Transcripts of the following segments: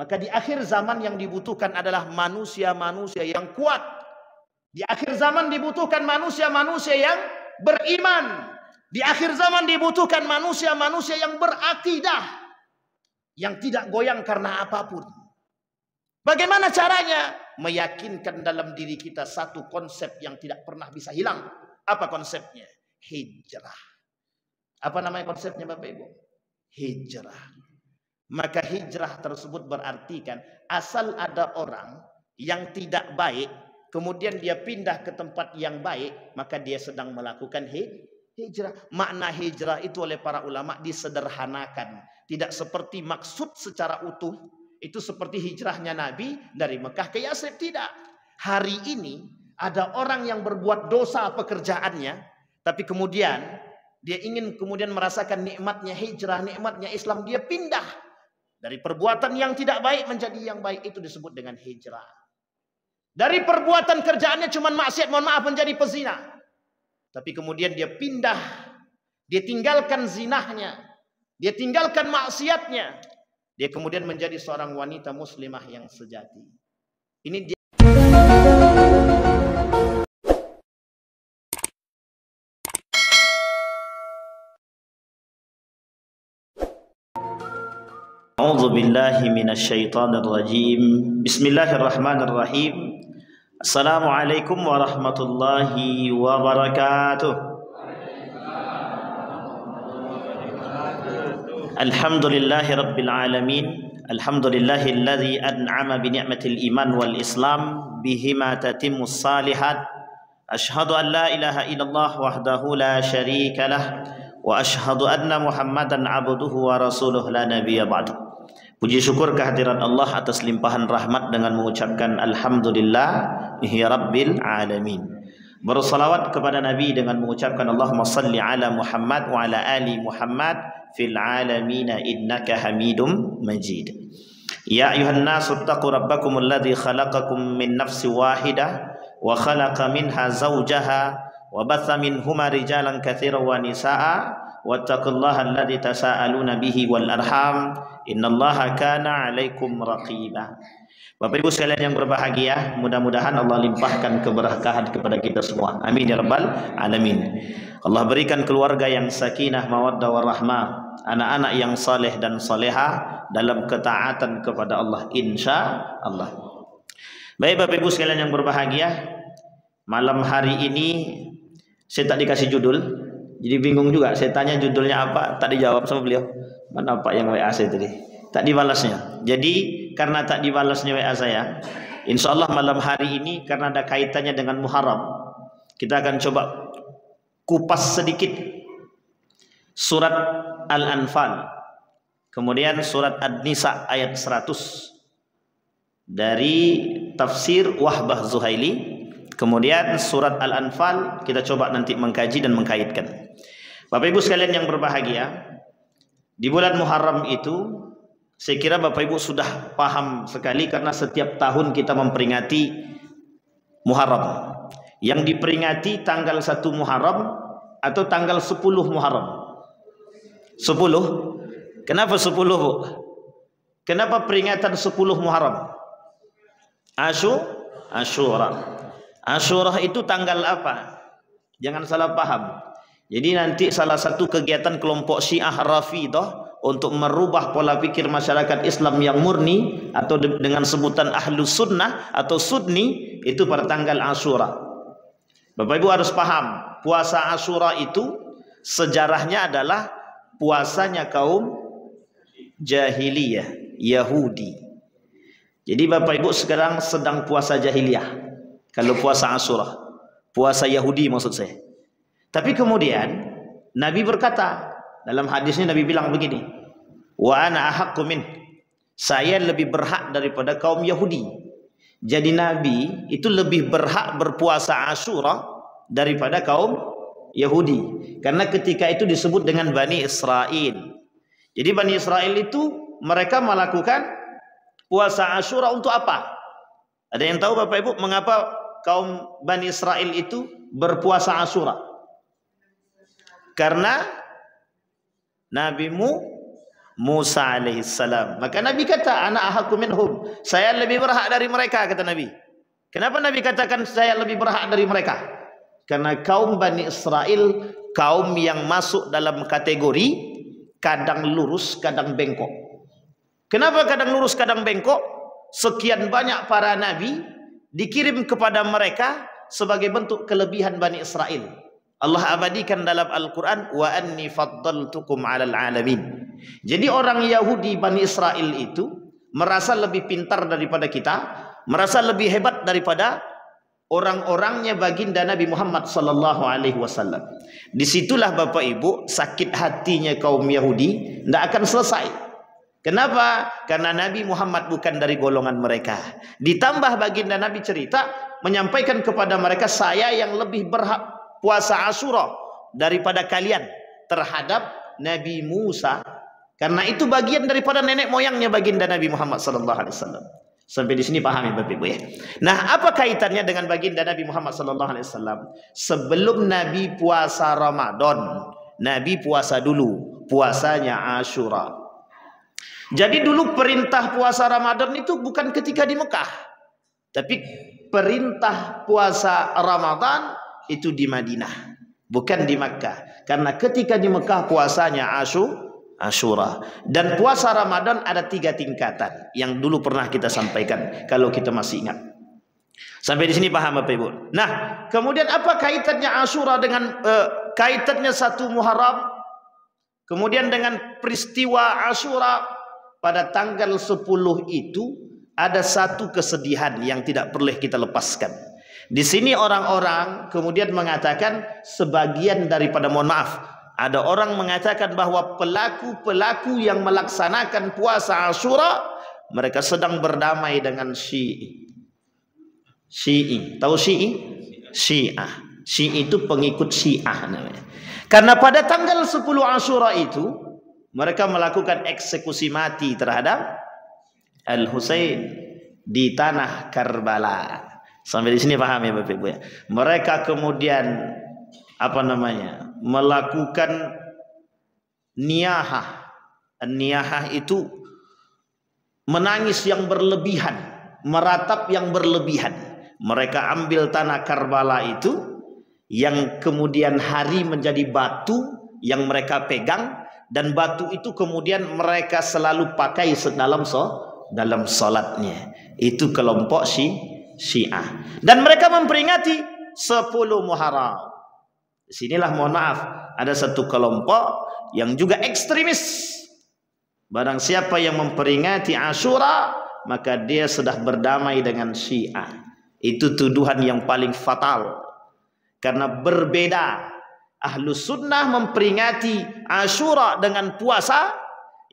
Maka di akhir zaman yang dibutuhkan adalah manusia-manusia yang kuat. Di akhir zaman dibutuhkan manusia-manusia yang beriman. Di akhir zaman dibutuhkan manusia-manusia yang berakidah, yang tidak goyang karena apapun. Bagaimana caranya? Meyakinkan dalam diri kita satu konsep yang tidak pernah bisa hilang. Apa konsepnya? Hijrah. Apa namanya konsepnya Bapak Ibu? Hijrah. Maka hijrah tersebut berarti kan asal ada orang yang tidak baik, kemudian dia pindah ke tempat yang baik, maka dia sedang melakukan hijrah. Makna hijrah itu oleh para ulama disederhanakan. Tidak seperti maksud secara utuh. Itu seperti hijrahnya Nabi dari Mekah ke Yasrib. Tidak. Hari ini ada orang yang berbuat dosa pekerjaannya, tapi kemudian dia ingin kemudian merasakan nikmatnya hijrah, nikmatnya Islam. Dia pindah dari perbuatan yang tidak baik menjadi yang baik. Itu disebut dengan hijrah. Dari perbuatan kerjaannya cuma maksiat, mohon maaf, menjadi pezina. Tapi kemudian dia pindah. Dia tinggalkan zinahnya. Dia tinggalkan maksiatnya. Dia kemudian menjadi seorang wanita muslimah yang sejati. Ini dia. A'udzu billahi minasyaitonir rajim. Bismillahirrahmanirrahim. Assalamualaikum warahmatullahi wabarakatuh. Alhamdulillahi rabbil alamin. Alhamdulillahilladzi an'ama bi ni'matil iman wal islam bihima tatimmus salihat. Asyhadu an la ilaha illallah wahdahu la syarika lah wa asyhadu anna Muhammadan abduhu wa rasuluh la nabiyya ba'du. Puji syukur kehadirat Allah atas limpahan rahmat dengan mengucapkan alhamdulillah ya rabbil alamin. Bersalawat kepada Nabi dengan mengucapkan Allahumma salli ala Muhammad wa ala ali Muhammad fil alamin innaka Hamidum Majid. Ya ayuhan nasu taqu rabbakumul ladzi khalaqakum min nafsin wahidah wa khalaqa minha zawjaha wa batha minhuma rijalan katsiran wa nisaa wattaqullaha alladzi tasaaluna bihi wal arham innallaha kana 'alaikum raqiba. Bapak Ibu sekalian yang berbahagia, mudah-mudahan Allah limpahkan keberkahan kepada kita semua. Amin ya rabbal alamin. Allah berikan keluarga yang sakinah, mawaddah warahmah, anak-anak yang saleh dan salehah dalam ketaatan kepada Allah insya Allah. Baik Bapak Ibu sekalian yang berbahagia, malam hari ini saya tak dikasih judul. Jadi bingung juga, saya tanya judulnya apa, tak dijawab sama beliau. Mana Pak yang WA saya tadi? Tak dibalasnya. Jadi karena tak dibalasnya WA saya, insya Allah malam hari ini karena ada kaitannya dengan Muharram, kita akan coba kupas sedikit surat Al-Anfal, kemudian surat An-Nisa ayat 100 dari tafsir Wahbah Zuhaili. Kemudian surat Al-Anfal kita coba nanti mengkaji dan mengkaitkan. Bapak Ibu sekalian yang berbahagia, di bulan Muharram itu saya kira Bapak Ibu sudah paham sekali karena setiap tahun kita memperingati Muharram. Yang diperingati tanggal 1 Muharram atau tanggal 10 Muharram? 10. Kenapa 10 Bu? Kenapa peringatan 10 Muharram? Asyura. Asyura itu tanggal apa? Jangan salah paham. Jadi nanti salah satu kegiatan kelompok Syiah Rafidah untuk merubah pola pikir masyarakat Islam yang murni atau dengan sebutan Ahlus Sunnah atau Sunni itu pada tanggal Asyura. Bapak Ibu harus paham, puasa Asyura itu sejarahnya adalah puasanya kaum jahiliyah Yahudi. Jadi Bapak Ibu sekarang sedang puasa jahiliyah. Kalau puasa Asyura, puasa Yahudi maksud saya. Tapi kemudian Nabi berkata, dalam hadisnya Nabi bilang begini, wa ana ahaqqu min, saya lebih berhak daripada kaum Yahudi. Jadi Nabi itu lebih berhak berpuasa Asyura daripada kaum Yahudi, karena ketika itu disebut dengan Bani Israel. Jadi Bani Israel itu mereka melakukan puasa Asyura untuk apa? Ada yang tahu Bapak Ibu mengapa kaum Bani Israel itu berpuasa Asyura? Karena Nabi Musa alaihissalam. Maka Nabi kata, ana ahaqqu minhum, saya lebih berhak dari mereka, kata Nabi. Kenapa Nabi katakan saya lebih berhak dari mereka? Karena kaum Bani Israel kaum yang masuk dalam kategori kadang lurus kadang bengkok. Kenapa kadang lurus kadang bengkok? Sekian banyak para nabi dikirim kepada mereka sebagai bentuk kelebihan Bani Israel. Allah abadikan dalam Al-Quran, wa anni faddaltukum 'alal 'alamin. Jadi orang Yahudi Bani Israel itu merasa lebih pintar daripada kita, merasa lebih hebat daripada orang-orangnya baginda Nabi Muhammad sallallahu alaihi wasallam. Disitulah Bapak Ibu sakit hatinya kaum Yahudi tidak akan selesai. Kenapa? Karena Nabi Muhammad bukan dari golongan mereka. Ditambah baginda Nabi cerita menyampaikan kepada mereka, saya yang lebih berhak puasa Asyura daripada kalian terhadap Nabi Musa. Karena itu bagian daripada nenek moyangnya baginda Nabi Muhammad sallallahu alaihi wasallam. Sampai di sini pahami Bapak Ibu ya. Nah, apa kaitannya dengan baginda Nabi Muhammad sallallahu alaihi wasallam? Sebelum Nabi puasa Ramadan, Nabi puasa dulu, puasanya Asyura. Jadi dulu perintah puasa Ramadan itu bukan ketika di Mekah, tapi perintah puasa Ramadan itu di Madinah, bukan di Makkah. Karena ketika di Mekah puasanya Asyura. Dan puasa Ramadan ada 3 tingkatan yang dulu pernah kita sampaikan kalau kita masih ingat. Sampai di sini paham Bapak Ibu. Nah, kemudian apa kaitannya Asyura dengan kaitannya 1 Muharram? Kemudian dengan peristiwa Asyura pada tanggal 10 itu ada 1 kesedihan yang tidak boleh kita lepaskan. Di sini orang-orang kemudian mengatakan sebagian daripada, mohon maaf, ada orang mengatakan bahwa pelaku-pelaku yang melaksanakan puasa Asyura mereka sedang berdamai dengan Syi'i. Tahu Syi'i? Syiah. Syi'i itu pengikut Syiah namanya. Karena pada tanggal 10 Asyura itu mereka melakukan eksekusi mati terhadap Al-Husain di tanah Karbala. Sampai di sini paham ya Bapak Ibu ya. Mereka kemudian melakukan niyahah. Niyahah itu menangis yang berlebihan, meratap yang berlebihan. Mereka ambil tanah Karbala itu yang kemudian hari menjadi batu yang mereka pegang, dan batu itu kemudian mereka selalu pakai dalam salatnya. Itu kelompok Syiah. Dan mereka memperingati 10 Muharram. Disinilah mohon maaf ada 1 kelompok yang juga ekstremis. Barang siapa yang memperingati Asyura maka dia sudah berdamai dengan Syiah. Itu tuduhan yang paling fatal. Karena berbeda Ahlus Sunnah memperingati Asyura dengan puasa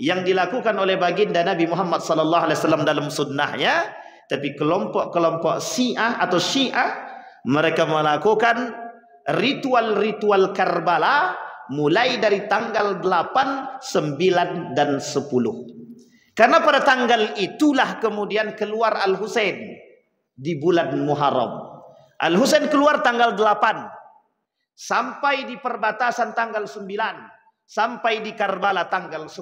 yang dilakukan oleh baginda Nabi Muhammad SAW dalam sunnahnya. Tapi kelompok-kelompok Syiah atau Syiah mereka melakukan ritual-ritual Karbala mulai dari tanggal 8, 9, dan 10. Karena pada tanggal itulah kemudian keluar Al-Husain di bulan Muharram. Al-Husain keluar tanggal 8 sampai di perbatasan tanggal 9, sampai di Karbala tanggal 10.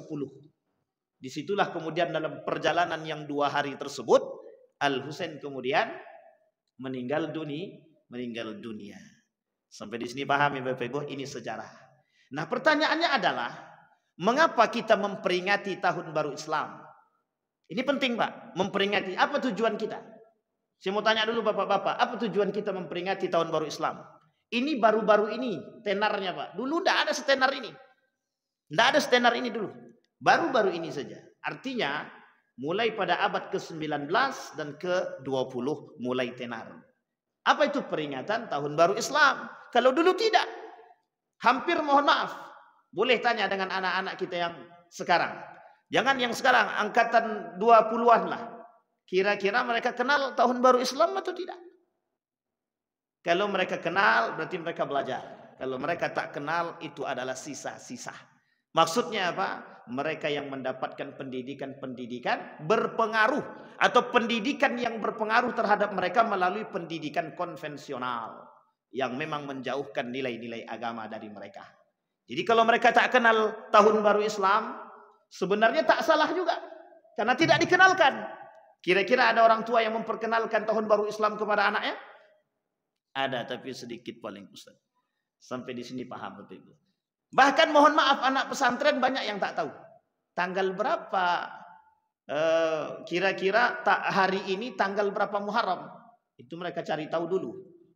Disitulah kemudian dalam perjalanan yang 2 hari tersebut Al-Husain kemudian meninggal dunia. Sampai di sini paham ya Bapak Ibu, ini sejarah. Nah, pertanyaannya adalah mengapa kita memperingati tahun baru Islam? Ini penting Pak, memperingati. Apa tujuan kita? Saya mau tanya dulu Bapak-bapak, apa tujuan kita memperingati tahun baru Islam? Ini baru-baru ini tenarnya Pak. Dulu tidak ada setenar ini. Tidak ada setenar ini dulu. Baru-baru ini saja. Artinya mulai pada abad ke-19 dan ke-20 mulai tenar. Apa itu peringatan tahun baru Islam? Kalau dulu tidak. Hampir mohon maaf. Boleh tanya dengan anak-anak kita yang sekarang. Jangan yang sekarang, angkatan 20-an lah. Kira-kira mereka kenal tahun baru Islam atau tidak? Kalau mereka kenal, berarti mereka belajar. Kalau mereka tak kenal, itu adalah sisa-sisa. Maksudnya apa? Mereka yang mendapatkan pendidikan berpengaruh, atau pendidikan yang berpengaruh terhadap mereka melalui pendidikan konvensional yang memang menjauhkan nilai-nilai agama dari mereka. Jadi kalau mereka tak kenal tahun baru Islam, Sebenarnya tak salah juga, karena tidak dikenalkan. Kira-kira ada orang tua yang memperkenalkan tahun baru Islam kepada anaknya? Ada, tapi sedikit paling Ustaz. Sampai di sini paham Bapak Ibu. Bahkan mohon maaf, anak pesantren banyak yang tak tahu. Tanggal berapa kira-kira hari ini tanggal berapa Muharram? Itu mereka cari tahu dulu.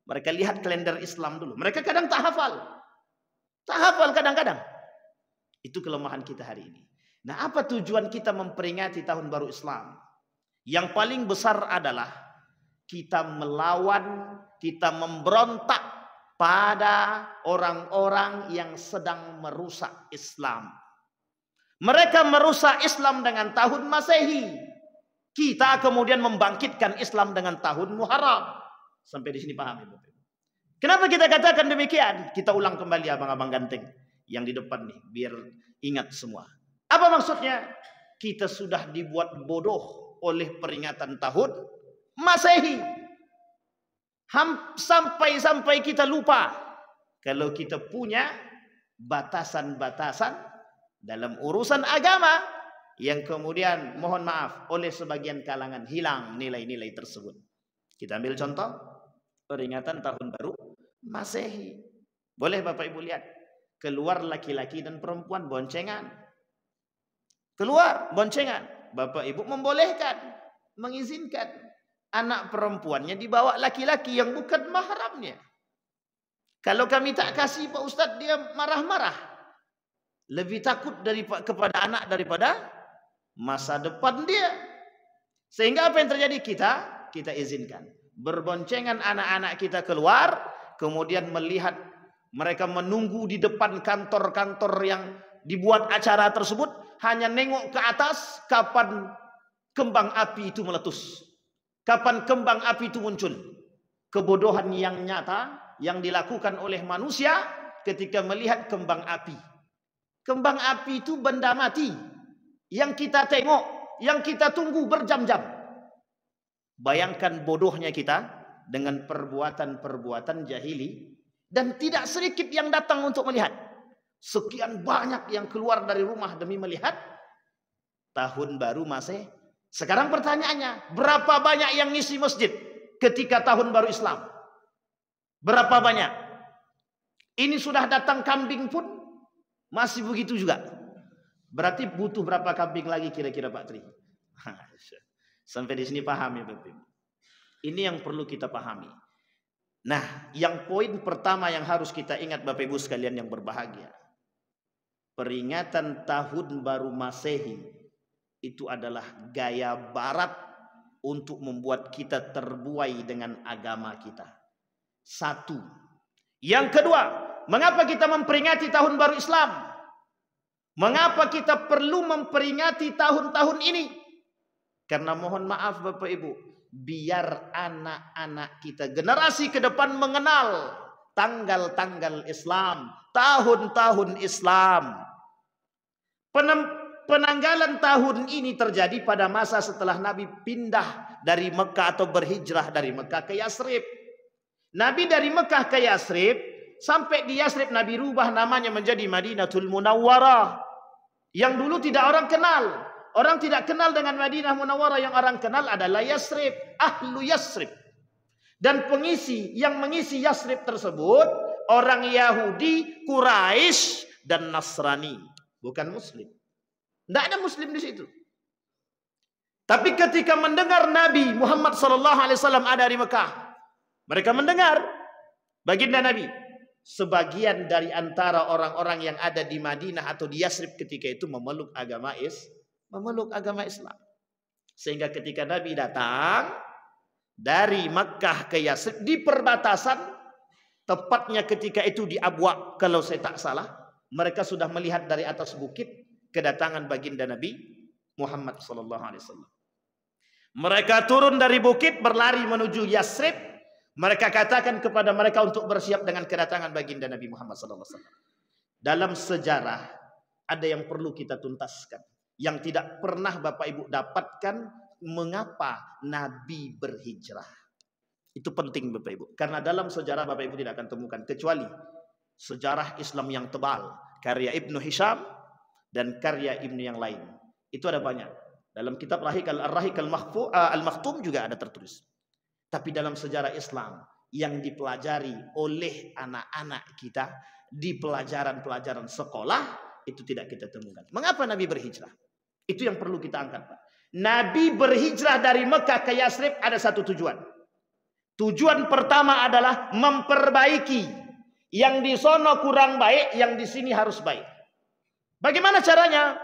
Mereka lihat kalender Islam dulu. Mereka kadang tak hafal. Tak hafal kadang-kadang. Itu kelemahan kita hari ini. Nah, apa tujuan kita memperingati tahun baru Islam? Yang paling besar adalah kita melawan, kita memberontak pada orang-orang yang sedang merusak Islam. Mereka merusak Islam dengan tahun Masehi. Kita kemudian membangkitkan Islam dengan tahun Muharram. Sampai di sini paham ya? Kenapa kita katakan demikian? Kita ulang kembali abang-abang ganteng yang di depan nih, biar ingat semua. Apa maksudnya? Kita sudah dibuat bodoh oleh peringatan tahun Masehi. Sampai kita lupa kalau kita punya batasan-batasan dalam urusan agama yang kemudian mohon maaf oleh sebagian kalangan hilang nilai-nilai tersebut. Kita ambil contoh peringatan tahun baru Masehi. Boleh Bapak Ibu lihat, keluar laki-laki dan perempuan boncengan. Keluar boncengan. Bapak Ibu membolehkan, mengizinkan anak perempuannya dibawa laki-laki yang bukan mahramnya. Kalau kami tak kasih Pak Ustadz, dia marah-marah. Lebih takut kepada anak daripada masa depan dia. Sehingga apa yang terjadi? Kita izinkan. Berboncengan anak-anak kita keluar, kemudian melihat mereka menunggu di depan kantor-kantor yang dibuat acara tersebut, hanya nengok ke atas kapan kembang api itu meletus, kapan kembang api itu muncul. Kebodohan yang nyata yang dilakukan oleh manusia ketika melihat kembang api. Kembang api itu benda mati yang kita tengok, yang kita tunggu berjam-jam. Bayangkan bodohnya kita dengan perbuatan-perbuatan jahili, dan tidak sedikit yang datang untuk melihat. Sekian banyak yang keluar dari rumah demi melihat tahun baru Masehi. Sekarang pertanyaannya, berapa banyak yang ngisi masjid ketika tahun baru Islam? Berapa banyak? Ini sudah datang kambing pun masih begitu juga. Berarti butuh berapa kambing lagi kira-kira Pak Tri? Sampai di sini paham ya Bapak Ibu? Ini yang perlu kita pahami. Nah, yang poin pertama yang harus kita ingat Bapak Ibu sekalian yang berbahagia. Peringatan tahun baru Masehi itu adalah gaya barat untuk membuat kita terbuai dengan agama kita. Satu. Yang kedua, mengapa kita memperingati tahun baru Islam? Mengapa kita perlu memperingati tahun-tahun ini? Karena mohon maaf Bapak Ibu, biar anak-anak kita, generasi ke depan mengenal tanggal-tanggal Islam, tahun-tahun Islam. Penanggalan tahun ini terjadi pada masa setelah Nabi pindah dari Mekah atau berhijrah dari Mekah ke Yasrib. Nabi dari Mekah ke Yasrib, sampai di Yasrib Nabi rubah namanya menjadi Madinatul Munawwarah. Yang dulu tidak orang kenal. Orang tidak kenal dengan Madinah Munawwarah, yang orang kenal adalah Yasrib, ahlu Yasrib. Dan yang mengisi Yasrib tersebut orang Yahudi, Quraisy dan Nasrani, bukan Muslim. Tidak ada Muslim di situ. Tapi ketika mendengar Nabi Muhammad SAW ada di Mekah, mereka mendengar baginda Nabi. Sebagian dari antara orang-orang yang ada di Madinah atau di Yasrib ketika itu memeluk agama Islam. Sehingga ketika Nabi datang dari Mekah ke Yasrib di perbatasan, tepatnya ketika itu di Abwa kalau saya tak salah, mereka sudah melihat dari atas bukit kedatangan baginda Nabi Muhammad SAW. Mereka turun dari bukit berlari menuju Yasrib. Mereka katakan kepada mereka untuk bersiap dengan kedatangan baginda Nabi Muhammad SAW. Dalam sejarah ada yang perlu kita tuntaskan, yang tidak pernah Bapak Ibu dapatkan, mengapa Nabi berhijrah. Itu penting Bapak Ibu, karena dalam sejarah Bapak Ibu tidak akan temukan kecuali sejarah Islam yang tebal karya Ibnu Hisham, dan karya Ibnu yang lain. Itu ada banyak. Dalam kitab Ar-Rahiq Al-Makhtum juga ada tertulis. Tapi dalam sejarah Islam yang dipelajari oleh anak-anak kita di pelajaran-pelajaran sekolah itu tidak kita temukan. Mengapa Nabi berhijrah? Itu yang perlu kita angkat, Pak. Nabi berhijrah dari Mekah ke Yathrib ada satu tujuan. Tujuan pertama adalah memperbaiki. Yang di sono kurang baik, yang di sini harus baik. Bagaimana caranya?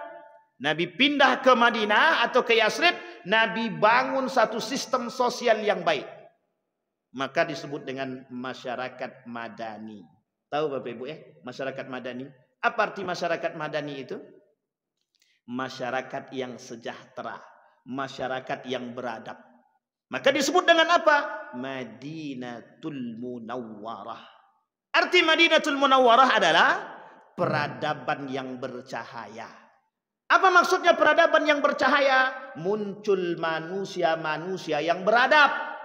Nabi pindah ke Madinah atau ke Yathrib, Nabi bangun satu sistem sosial yang baik. Maka disebut dengan masyarakat madani. Tahu Bapak Ibu ya, masyarakat madani? Apa arti masyarakat madani itu? Masyarakat yang sejahtera, masyarakat yang beradab. Maka disebut dengan apa? Madinatul Munawwarah. Arti Madinatul Munawwarah adalah peradaban yang bercahaya. Apa maksudnya peradaban yang bercahaya? Muncul manusia-manusia yang beradab.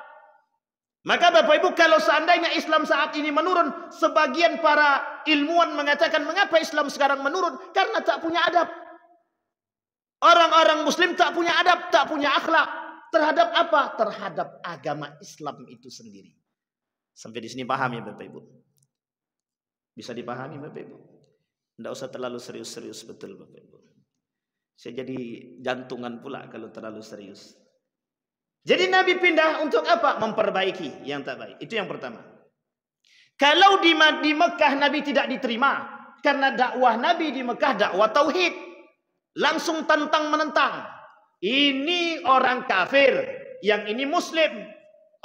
Maka Bapak Ibu, kalau seandainya Islam saat ini menurun, sebagian para ilmuwan mengatakan mengapa Islam sekarang menurun? Karena tak punya adab. Orang-orang Muslim tak punya adab, tak punya akhlak. Terhadap apa? Terhadap agama Islam itu sendiri. Sampai di sini paham ya Bapak Ibu? Bisa dipahami Bapak Ibu? Tidak usah terlalu serius-serius betul Bapak Ibu. Saya jadi jantungan pula kalau terlalu serius. Jadi Nabi pindah untuk apa? Memperbaiki yang tak baik. Itu yang pertama. Kalau di Mekah Nabi tidak diterima. Karena dakwah Nabi di Mekah dakwah tauhid. Langsung tantang menentang. Ini orang kafir. Yang ini muslim.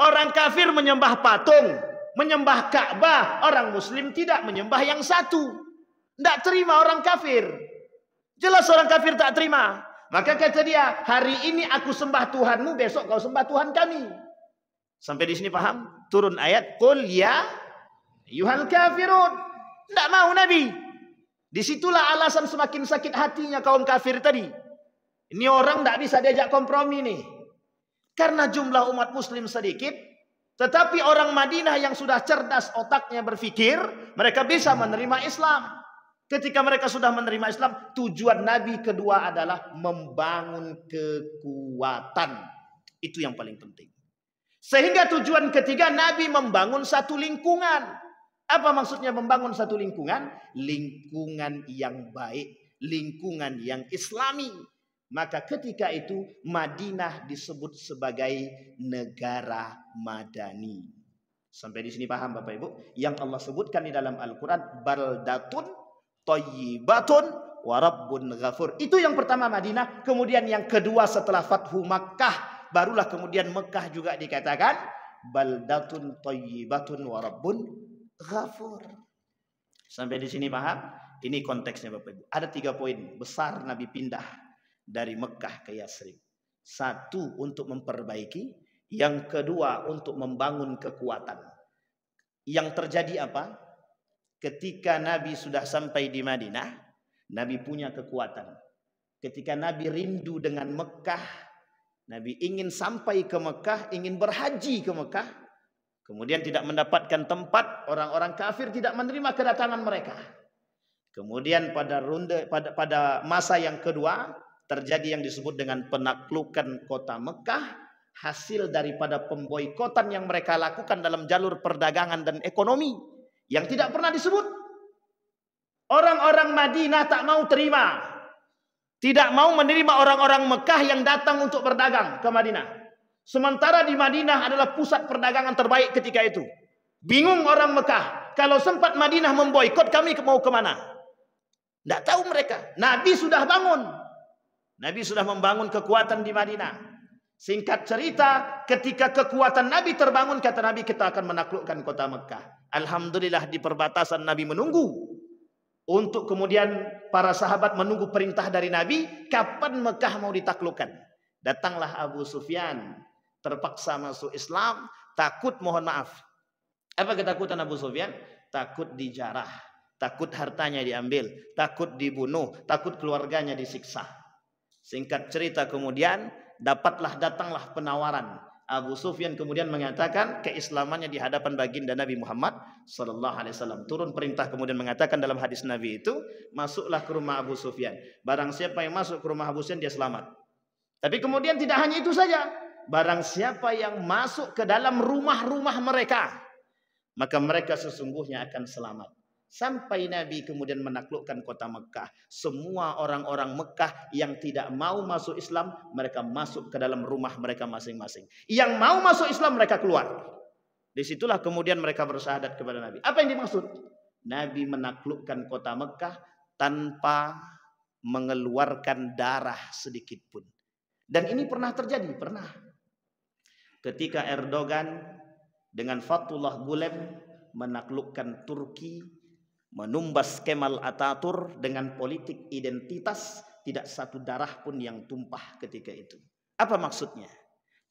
Orang kafir menyembah patung. Menyembah Ka'bah. Orang muslim tidak menyembah yang satu. Tidak terima orang kafir. Jelas orang kafir tak terima. Maka kata dia, hari ini aku sembah Tuhanmu, besok kau sembah Tuhan kami. Sampai di sini paham? Turun ayat, Qul ya ayyuhal kafirun. Tidak mau Nabi. Disitulah alasan semakin sakit hatinya kaum kafir tadi. Ini orang tidak bisa diajak kompromi nih. Karena jumlah umat muslim sedikit. Tetapi orang Madinah yang sudah cerdas otaknya berpikir, mereka bisa menerima Islam. Ketika mereka sudah menerima Islam, tujuan Nabi kedua adalah membangun kekuatan. Itu yang paling penting. Sehingga tujuan ketiga Nabi membangun satu lingkungan. Apa maksudnya membangun satu lingkungan? Lingkungan yang baik, lingkungan yang Islami. Maka ketika itu Madinah disebut sebagai negara madani. Sampai di sini paham Bapak Ibu? Yang Allah sebutkan di dalam Al-Quran, baldatun Thayyibatun wa Rabbun Ghafur. Itu yang pertama Madinah. Kemudian yang kedua setelah Fathu Makkah, barulah kemudian Mekah juga dikatakan baldatun thayyibatun wa Rabbun Ghafur. Sampai di sini paham? Ini konteksnya Bapak Ibu. Ada 3 poin besar Nabi pindah dari Mekah ke Yathrib. 1 untuk memperbaiki, yang kedua untuk membangun kekuatan. Yang terjadi apa? Ketika Nabi sudah sampai di Madinah, Nabi punya kekuatan. Ketika Nabi rindu dengan Mekah, Nabi ingin sampai ke Mekah, ingin berhaji ke Mekah, kemudian tidak mendapatkan tempat, orang-orang kafir tidak menerima kedatangan mereka. Kemudian pada masa yang kedua, terjadi yang disebut dengan penaklukan kota Mekah, hasil daripada pemboikotan yang mereka lakukan dalam jalur perdagangan dan ekonomi. Yang tidak pernah disebut. Orang-orang Madinah tak mau terima. Tidak mau menerima orang-orang Mekah yang datang untuk berdagang ke Madinah. Sementara di Madinah adalah pusat perdagangan terbaik ketika itu. Bingung orang Mekah. Kalau sempat Madinah memboikot, kami mau kemana? Tidak tahu mereka. Nabi sudah bangun. Nabi sudah membangun kekuatan di Madinah. Singkat cerita, ketika kekuatan Nabi terbangun, kata Nabi, kita akan menaklukkan kota Mekah. Alhamdulillah di perbatasan Nabi menunggu. Untuk kemudian para sahabat menunggu perintah dari Nabi, kapan Mekah mau ditaklukkan. Datanglah Abu Sufyan, terpaksa masuk Islam, takut mohon maaf. Apa ketakutan Abu Sufyan? Takut dijarah, takut hartanya diambil, takut dibunuh, takut keluarganya disiksa. Singkat cerita kemudian, datanglah penawaran. Abu Sufyan kemudian mengatakan keislamannya di hadapan baginda Nabi Muhammad sallallahu alaihi wasallam. Turun perintah kemudian mengatakan dalam hadis Nabi itu, masuklah ke rumah Abu Sufyan. Barang siapa yang masuk ke rumah Abu Sufyan dia selamat. Tapi kemudian tidak hanya itu saja. Barang siapa yang masuk ke dalam rumah-rumah mereka, maka mereka sesungguhnya akan selamat. Sampai Nabi kemudian menaklukkan kota Mekah. Semua orang-orang Mekah yang tidak mau masuk Islam, mereka masuk ke dalam rumah mereka masing-masing. Yang mau masuk Islam, mereka keluar. Disitulah kemudian mereka bersyahadat kepada Nabi. Apa yang dimaksud? Nabi menaklukkan kota Mekah tanpa mengeluarkan darah sedikit pun. Dan ini pernah terjadi, pernah. Ketika Erdogan dengan Fethullah Gulen menaklukkan Turki, menumbas Kemal Atatürk dengan politik identitas, tidak satu darah pun yang tumpah ketika itu. Apa maksudnya?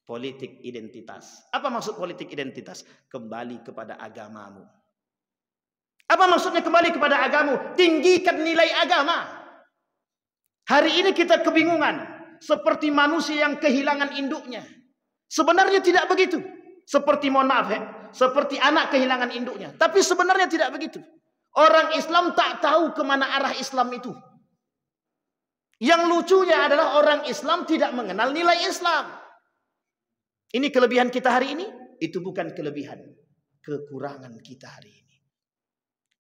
Politik identitas. Apa maksud politik identitas? Kembali kepada agamamu. Apa maksudnya kembali kepada agamamu? Tinggikan nilai agama. Hari ini kita kebingungan, seperti manusia yang kehilangan induknya. Sebenarnya tidak begitu. Seperti, mohon maaf ya, seperti anak kehilangan induknya. Tapi sebenarnya tidak begitu. Orang Islam tak tahu kemana arah Islam itu. Yang lucunya adalah orang Islam tidak mengenal nilai Islam. Ini kelebihan kita hari ini. Itu bukan kelebihan, kekurangan kita hari ini.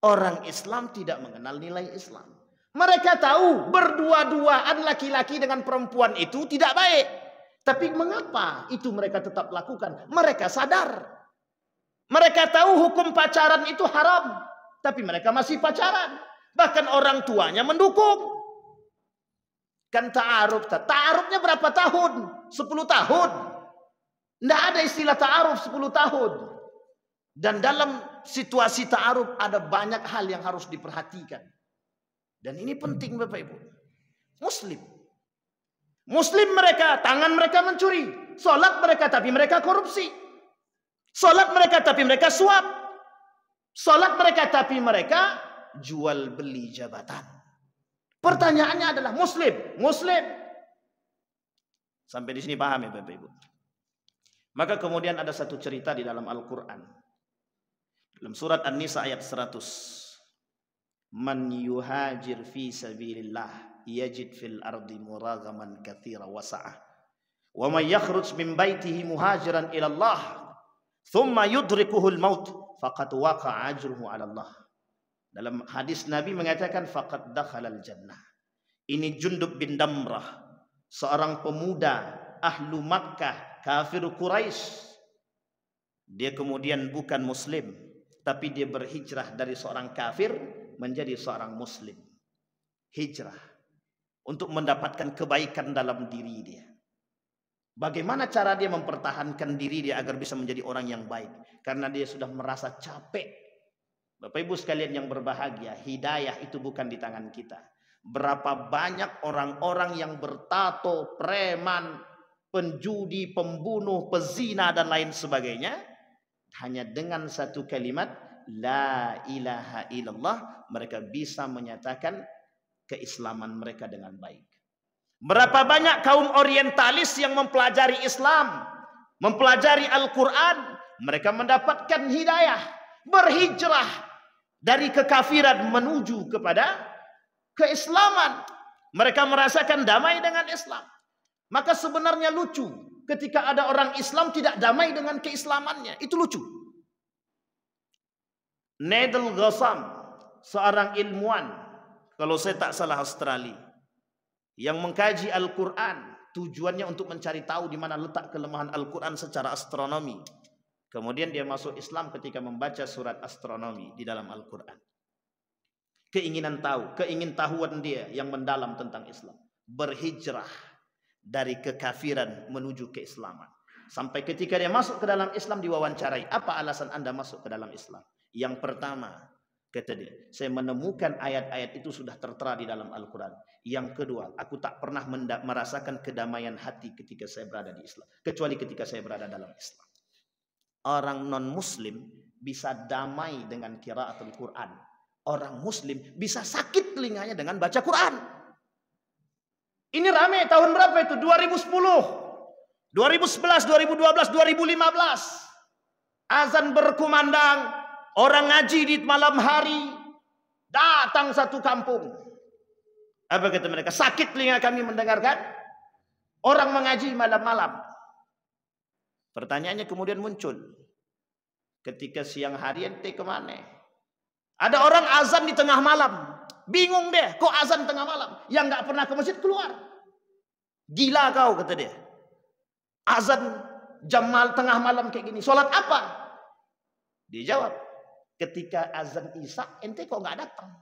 Orang Islam tidak mengenal nilai Islam. Mereka tahu berdua-duaan laki-laki dengan perempuan itu tidak baik. Tapi mengapa itu mereka tetap lakukan? Mereka sadar. Mereka tahu hukum pacaran itu haram. Tapi mereka masih pacaran. Bahkan orang tuanya mendukung. Kan ta'aruf. Ta'arufnya berapa tahun? 10 tahun. Tidak ada istilah ta'aruf 10 tahun. Dan dalam situasi ta'aruf ada banyak hal yang harus diperhatikan. Dan ini penting Bapak Ibu. Muslim. Muslim mereka, tangan mereka mencuri. Salat mereka tapi mereka korupsi. Salat mereka tapi mereka suap. Salat mereka tapi mereka jual beli jabatan. Pertanyaannya adalah Muslim. Sampai di sini paham ya Bapak Ibu. Maka kemudian ada satu cerita di dalam Al-Quran. Dalam surat An-Nisa ayat 100. Man yuhajir fi sabilillah yajid fil ardi muragaman katsira wasa'ah. Wa man yakhruj min baitihi muhajiran ila Allah thumma yudrikuhul maut faqad waqa'a ajruhu 'ala Allah. Dalam hadis Nabi mengatakan faqad dakhalal jannah. Ini Jundub bin Damrah, seorang pemuda ahlu Makkah, kafir Quraisy. Dia kemudian bukan muslim, tapi dia berhijrah dari seorang kafir menjadi seorang muslim. Hijrah untuk mendapatkan kebaikan dalam diri dia. Bagaimana cara dia mempertahankan diri dia agar bisa menjadi orang yang baik? Karena dia sudah merasa capek. Bapak Ibu sekalian yang berbahagia, hidayah itu bukan di tangan kita. Berapa banyak orang-orang yang bertato, preman, penjudi, pembunuh, pezina dan lain sebagainya, hanya dengan satu kalimat la ilaha illallah mereka bisa menyatakan keislaman mereka dengan baik. Berapa banyak kaum orientalis yang mempelajari Islam, mempelajari Al-Quran, mereka mendapatkan hidayah, berhijrah dari kekafiran menuju kepada keislaman. Mereka merasakan damai dengan Islam. Maka sebenarnya lucu ketika ada orang Islam tidak damai dengan keislamannya. Itu lucu. Nigel Ghassam, seorang ilmuwan, kalau saya tak salah Australia, yang mengkaji Al-Quran, tujuannya untuk mencari tahu di mana letak kelemahan Al-Quran secara astronomi. Kemudian dia masuk Islam ketika membaca surat astronomi di dalam Al-Quran. Keinginan tahu, keingintahuan dia yang mendalam tentang Islam. Berhijrah dari kekafiran menuju keislaman. Sampai ketika dia masuk ke dalam Islam diwawancarai, apa alasan Anda masuk ke dalam Islam? Yang pertama, kata dia, saya menemukan ayat-ayat itu sudah tertera di dalam Al-Quran. Yang kedua, aku tak pernah merasakan kedamaian hati ketika saya berada di Islam, kecuali ketika saya berada dalam Islam. Orang non-muslim bisa damai dengan qiraatul Quran. Orang muslim bisa sakit telinganya dengan baca Quran. Ini rame tahun berapa itu? 2010. 2011, 2012, 2015. Azan berkumandang, orang ngaji di malam hari, datang satu kampung. Apa kata mereka? Sakit telinga kami mendengarkan orang mengaji malam-malam. Pertanyaannya kemudian muncul, ketika siang hari ente kemana? Ada orang azan di tengah malam, bingung deh, kok azan tengah malam? Yang nggak pernah ke masjid keluar. Gila kau, kata dia. Azan jam tengah malam kayak gini, sholat apa? Dia jawab, ketika azan isya ente kok nggak datang?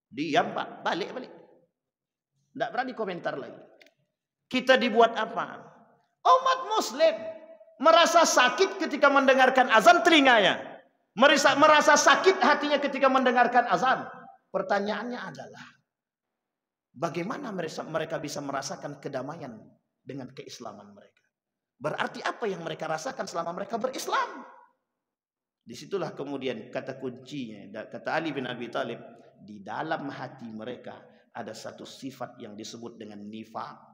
Diam pak, balik. Nggak berani komentar lagi. Kita dibuat apa? Umat muslim merasa sakit ketika mendengarkan azan telinganya, merasa sakit hatinya ketika mendengarkan azan. Pertanyaannya adalah, bagaimana mereka bisa merasakan kedamaian dengan keislaman mereka? Berarti apa yang mereka rasakan selama mereka berislam? Disitulah kemudian kata kuncinya, kata Ali bin Abi Thalib, di dalam hati mereka ada satu sifat yang disebut dengan nifak.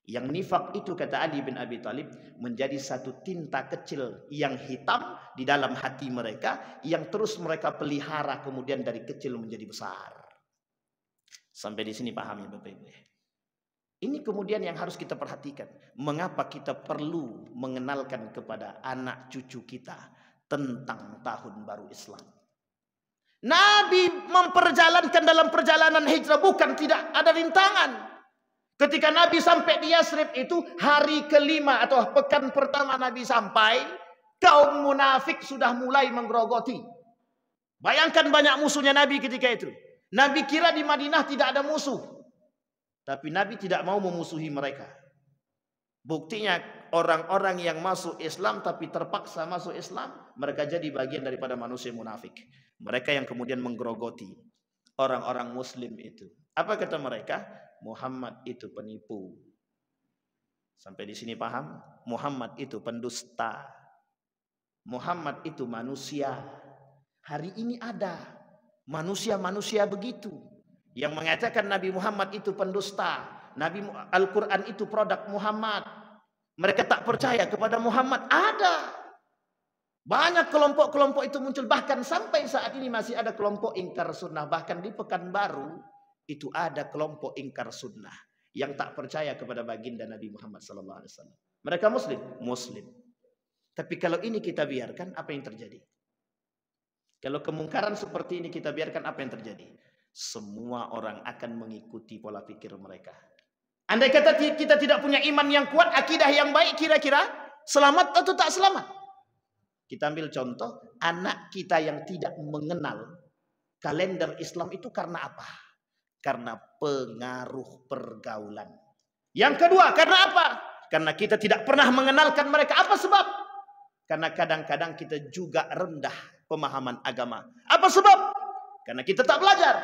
Yang nifak itu, kata Ali bin Abi Thalib, menjadi satu tinta kecil yang hitam di dalam hati mereka, yang terus mereka pelihara kemudian dari kecil menjadi besar. Sampai di sini paham ya Bapak Ibu? Ini kemudian yang harus kita perhatikan. Mengapa kita perlu mengenalkan kepada anak cucu kita tentang tahun baru Islam? Nabi memperjalankan dalam perjalanan hijrah, bukan tidak ada rintangan. Ketika Nabi sampai di Yasrib itu hari kelima atau pekan pertama Nabi sampai, kaum munafik sudah mulai menggerogoti. Bayangkan banyak musuhnya Nabi ketika itu. Nabi kira di Madinah tidak ada musuh, tapi Nabi tidak mau memusuhi mereka. Buktinya orang-orang yang masuk Islam tapi terpaksa masuk Islam, mereka jadi bagian daripada manusia munafik. Mereka yang kemudian menggerogoti orang-orang muslim itu. Apa kata mereka? Muhammad itu penipu. Sampai di sini paham? Muhammad itu pendusta. Muhammad itu manusia. Hari ini ada manusia-manusia begitu yang mengatakan Nabi Muhammad itu pendusta. Nabi Al-Quran itu produk Muhammad. Mereka tak percaya kepada Muhammad. Ada banyak kelompok-kelompok itu muncul. Bahkan sampai saat ini masih ada kelompok ingkar sunnah. Bahkan di Pekanbaru itu ada kelompok ingkar sunnah yang tak percaya kepada baginda Nabi Muhammad SAW. Mereka Muslim. Tapi kalau ini kita biarkan, apa yang terjadi? Kalau kemungkaran seperti ini kita biarkan, apa yang terjadi? Semua orang akan mengikuti pola pikir mereka. Andai kata kita tidak punya iman yang kuat, akidah yang baik, kira-kira selamat atau tak selamat? Kita ambil contoh, anak kita yang tidak mengenal kalender Islam itu karena apa? Karena pengaruh pergaulan. Yang kedua, karena apa? Karena kita tidak pernah mengenalkan mereka. Apa sebab? Karena kadang-kadang kita juga rendah pemahaman agama. Apa sebab? Karena kita tak belajar.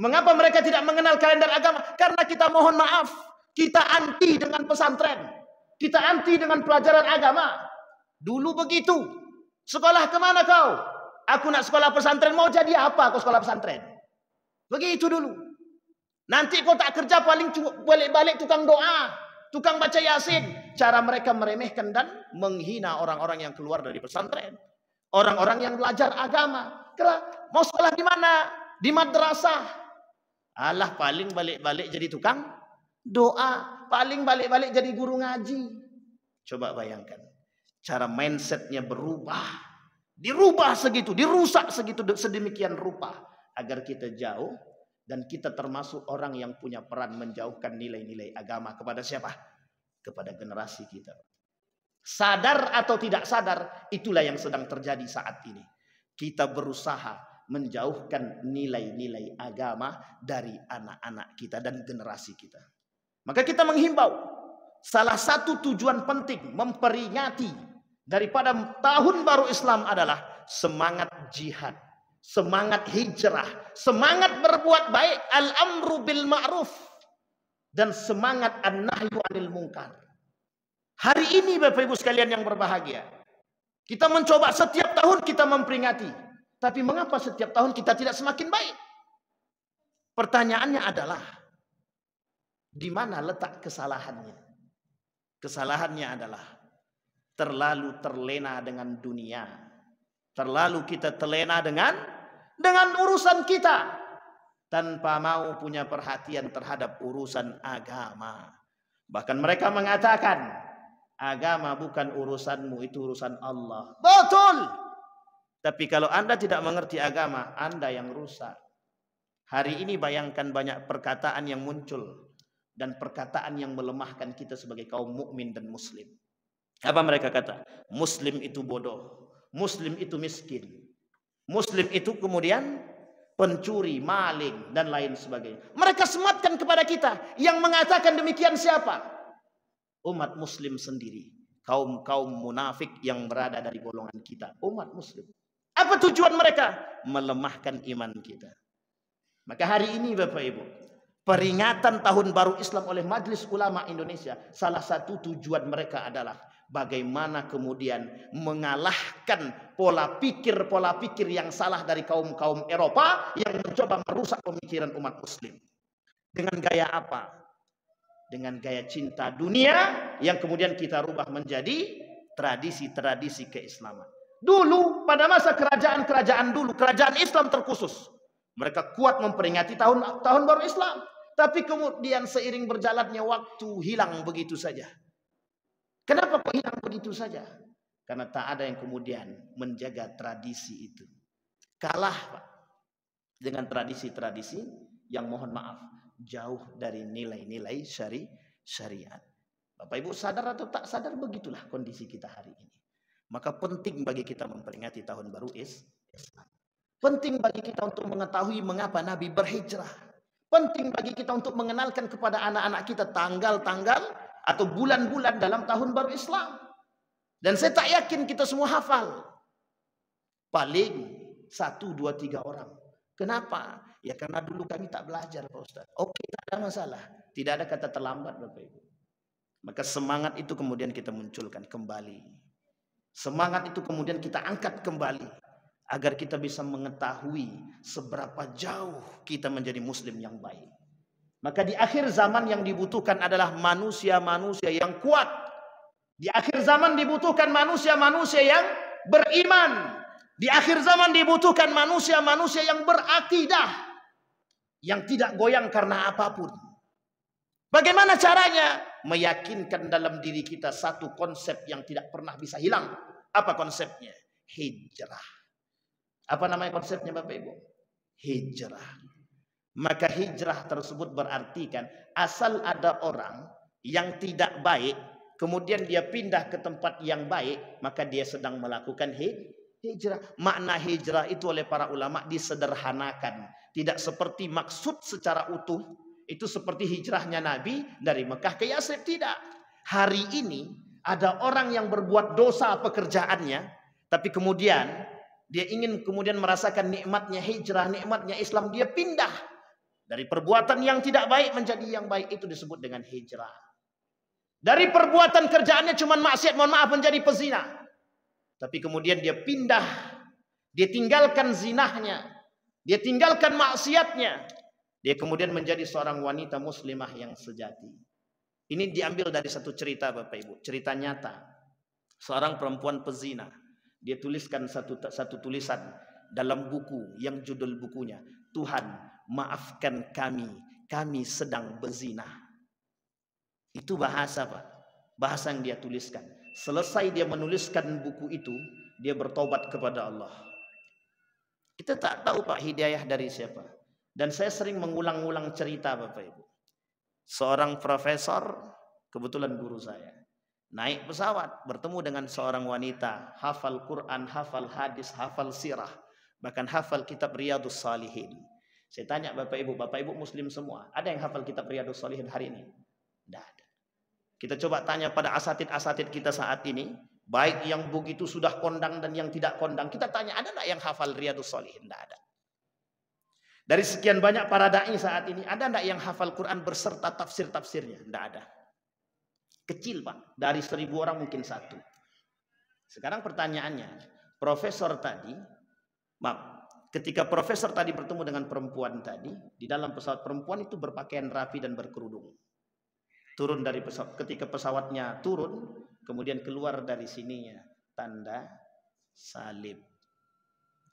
Mengapa mereka tidak mengenal kalender agama? Karena kita, mohon maaf, kita anti dengan pesantren. Kita anti dengan pelajaran agama. Dulu begitu. Sekolah kemana kau? Aku nak sekolah pesantren. Mau jadi apa kau sekolah pesantren? Begitu dulu. Nanti kau tak kerja, paling balik-balik tukang doa, tukang baca yasin. Cara mereka meremehkan dan menghina orang-orang yang keluar dari pesantren. Orang-orang yang belajar agama. Mau sekolah di mana? Di madrasah. Alah, paling balik-balik jadi tukang doa. Paling balik-balik jadi guru ngaji. Coba bayangkan. Cara mindsetnya berubah. Dirubah segitu. Dirusak segitu sedemikian rupa. Agar kita jauh. Dan kita termasuk orang yang punya peran menjauhkan nilai-nilai agama. Kepada siapa? Kepada generasi kita. Sadar atau tidak sadar, itulah yang sedang terjadi saat ini. Kita berusaha menjauhkan nilai-nilai agama dari anak-anak kita dan generasi kita. Maka kita menghimbau, salah satu tujuan penting memperingati daripada tahun baru Islam adalah semangat jihad, semangat hijrah, semangat berbuat baik, al-amru bil ma'ruf, dan semangat an-nahyu 'anil munkar. Hari ini Bapak Ibu sekalian yang berbahagia, kita mencoba setiap tahun kita memperingati. Tapi mengapa setiap tahun kita tidak semakin baik? Pertanyaannya adalah, di mana letak kesalahannya? Kesalahannya adalah terlalu terlena dengan dunia. Terlalu kita terlena dengan urusan kita tanpa mau punya perhatian terhadap urusan agama. Bahkan mereka mengatakan, agama bukan urusanmu, itu urusan Allah. Betul. Tapi kalau Anda tidak mengerti agama, Anda yang rusak. Hari ini bayangkan banyak perkataan yang muncul dan perkataan yang melemahkan kita sebagai kaum mukmin dan muslim. Apa mereka kata? Muslim itu bodoh, Muslim itu miskin, Muslim itu kemudian pencuri, maling, dan lain sebagainya. Mereka sematkan kepada kita. Yang mengatakan demikian siapa? Umat muslim sendiri. Kaum-kaum munafik yang berada dari golongan kita. Umat muslim. Apa tujuan mereka? Melemahkan iman kita. Maka hari ini Bapak Ibu, peringatan Tahun Baru Islam oleh Majelis Ulama Indonesia, salah satu tujuan mereka adalah bagaimana kemudian mengalahkan pola pikir yang salah dari kaum-kaum Eropa yang mencoba merusak pemikiran umat muslim. Dengan gaya apa? Dengan gaya cinta dunia yang kemudian kita rubah menjadi tradisi-tradisi keislaman. Dulu pada masa kerajaan-kerajaan dulu, kerajaan Islam terkhusus, mereka kuat memperingati tahun baru Islam. Tapi kemudian seiring berjalannya waktu hilang begitu saja. Kenapa kok hilang begitu saja? Karena tak ada yang kemudian menjaga tradisi itu. Kalah Pak dengan tradisi-tradisi yang mohon maaf jauh dari nilai-nilai syariat. Bapak Ibu sadar atau tak sadar begitulah kondisi kita hari ini. Maka penting bagi kita memperingati tahun baru Islam. Penting bagi kita untuk mengetahui mengapa Nabi berhijrah. Penting bagi kita untuk mengenalkan kepada anak-anak kita tanggal-tanggal atau bulan-bulan dalam tahun baru Islam. Dan saya tak yakin kita semua hafal. Paling 1, 2, 3 orang. Kenapa? Ya karena dulu kami tak belajar Pak Ustaz. Oke, tak ada masalah. Tidak ada kata terlambat Bapak Ibu. Maka semangat itu kemudian kita munculkan kembali. Semangat itu kemudian kita angkat kembali. Agar kita bisa mengetahui seberapa jauh kita menjadi muslim yang baik. Maka di akhir zaman yang dibutuhkan adalah manusia-manusia yang kuat. Di akhir zaman dibutuhkan manusia-manusia yang beriman. Di akhir zaman dibutuhkan manusia-manusia yang berakidah. Yang tidak goyang karena apapun. Bagaimana caranya? Meyakinkan dalam diri kita satu konsep yang tidak pernah bisa hilang. Apa konsepnya? Hijrah. Apa namanya konsepnya Bapak Ibu? Hijrah. Maka hijrah tersebut berarti kan asal ada orang yang tidak baik, kemudian dia pindah ke tempat yang baik, maka dia sedang melakukan hijrah. Makna hijrah itu oleh para ulama disederhanakan. Tidak seperti maksud secara utuh. Itu seperti hijrahnya Nabi dari Mekah ke Yathrib. Tidak. Hari ini ada orang yang berbuat dosa pekerjaannya, tapi kemudian dia ingin kemudian merasakan nikmatnya hijrah, nikmatnya Islam. Dia pindah dari perbuatan yang tidak baik menjadi yang baik. Itu disebut dengan hijrah. Dari perbuatan kerjaannya cuma maksiat, mohon maaf, menjadi pezina. Tapi kemudian dia pindah. Dia tinggalkan zinahnya. Dia tinggalkan maksiatnya. Dia kemudian menjadi seorang wanita muslimah yang sejati. Ini diambil dari satu cerita Bapak Ibu. Cerita nyata. Seorang perempuan pezina. Dia tuliskan satu tulisan dalam buku yang judul bukunya, Tuhan maafkan kami sedang berzina. Itu bahasa Pak, bahasa yang dia tuliskan. Selesai dia menuliskan buku itu, dia bertobat kepada Allah. Kita tak tahu Pak hidayah dari siapa. Dan saya sering mengulang-ulang cerita Bapak Ibu. Seorang profesor, kebetulan guru saya, naik pesawat, bertemu dengan seorang wanita, hafal Quran, hafal hadis, hafal sirah, bahkan hafal kitab Riyadhus Shalihin. Saya tanya Bapak Ibu muslim semua, ada yang hafal kitab Riyadhus Shalihin hari ini? Tidak ada. Kita coba tanya pada asatid-asatid kita saat ini, baik yang begitu sudah kondang dan yang tidak kondang, kita tanya ada tidak yang hafal Riyadhus Shalihin? Tidak ada. Dari sekian banyak para da'i saat ini, ada tidak yang hafal Quran berserta tafsir-tafsirnya? Tidak ada. Kecil Pak, dari 1000 orang mungkin 1. Sekarang pertanyaannya, ketika profesor tadi bertemu dengan perempuan tadi, di dalam pesawat perempuan itu berpakaian rapi dan berkerudung. Turun dari pesawat, ketika pesawatnya turun, kemudian keluar dari sininya tanda salib.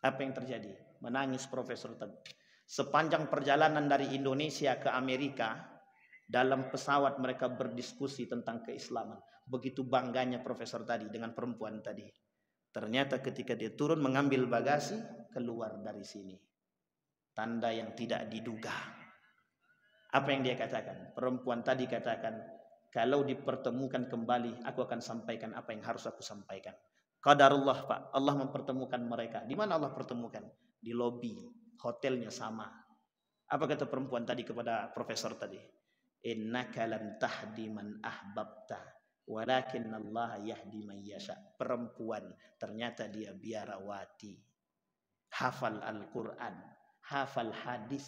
Apa yang terjadi? Menangis profesor tadi. Sepanjang perjalanan dari Indonesia ke Amerika, dalam pesawat mereka berdiskusi tentang keislaman. Begitu bangganya profesor tadi dengan perempuan tadi. Ternyata ketika dia turun mengambil bagasi, keluar dari sini. Tanda yang tidak diduga. Apa yang dia katakan? Perempuan tadi katakan, kalau dipertemukan kembali, aku akan sampaikan apa yang harus aku sampaikan. Qadarullah, Pak. Allah mempertemukan mereka. Di mana Allah pertemukan? Di lobi. Hotelnya sama. Apa kata perempuan tadi kepada profesor tadi? Innaka lam tahdi man ahbabta, walakin Allah yahdi man yasha. Perempuan, ternyata dia biarawati. Hafal Al-Quran, hafal hadis,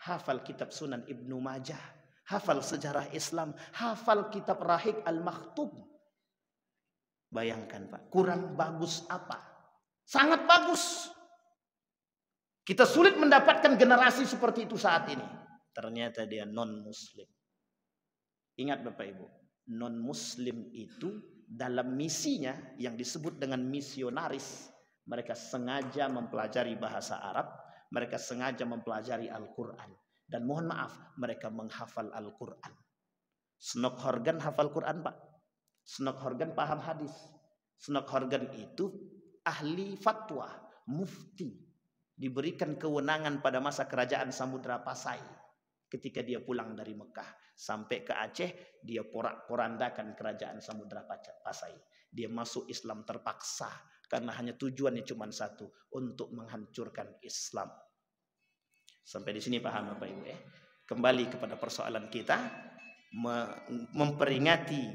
hafal kitab Sunan Ibnu Majah, hafal sejarah Islam, hafal kitab Rahik Al-Makhtub. Bayangkan Pak, kurang bagus apa? Sangat bagus. Kita sulit mendapatkan generasi seperti itu saat ini. Ternyata dia non-muslim. Ingat Bapak Ibu, non-muslim itu dalam misinya yang disebut dengan misionaris. Mereka sengaja mempelajari bahasa Arab, mereka sengaja mempelajari Al-Quran. Dan mohon maaf, mereka menghafal Al-Quran. Snok Horgan hafal Quran Pak. Snok Horgan paham hadis. Snok Horgan itu ahli fatwa, mufti. Diberikan kewenangan pada masa kerajaan Samudra Pasai. Ketika dia pulang dari Mekah sampai ke Aceh, dia porak-porandakan kerajaan Samudra Pasai. Dia masuk Islam terpaksa karena hanya tujuannya cuma satu, untuk menghancurkan Islam. Sampai di sini paham Bapak Ibu ya? Kembali kepada persoalan kita, memperingati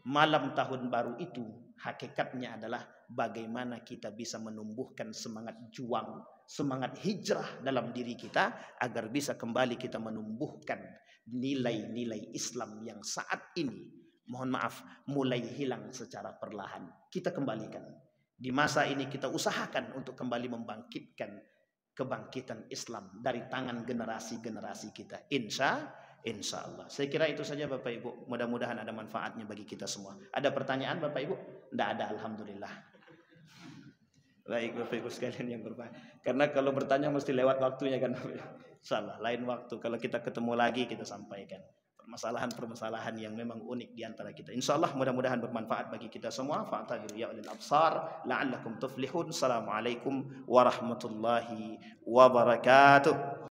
malam tahun baru itu hakikatnya adalah bagaimana kita bisa menumbuhkan semangat juang, semangat hijrah dalam diri kita agar bisa kembali kita menumbuhkan nilai-nilai Islam yang saat ini, mohon maaf, mulai hilang secara perlahan. Kita kembalikan. Di masa ini kita usahakan untuk kembali membangkitkan kebangkitan Islam dari tangan generasi-generasi kita. Insya Allah. Saya kira itu saja Bapak Ibu. Mudah-mudahan ada manfaatnya bagi kita semua. Ada pertanyaan Bapak Ibu? Tidak ada, alhamdulillah. Baik Bapak Ibu sekalian yang berbahagia. Karena kalau bertanya mesti lewat waktunya kan. Salah, lain waktu. Kalau kita ketemu lagi kita sampaikan permasalahan-permasalahan yang memang unik di antara kita. Insya Allah mudah-mudahan bermanfaat bagi kita semua. Fa'tabiru ya ulil absar la'allakum tuflihun. Assalamualaikum warahmatullahi wabarakatuh.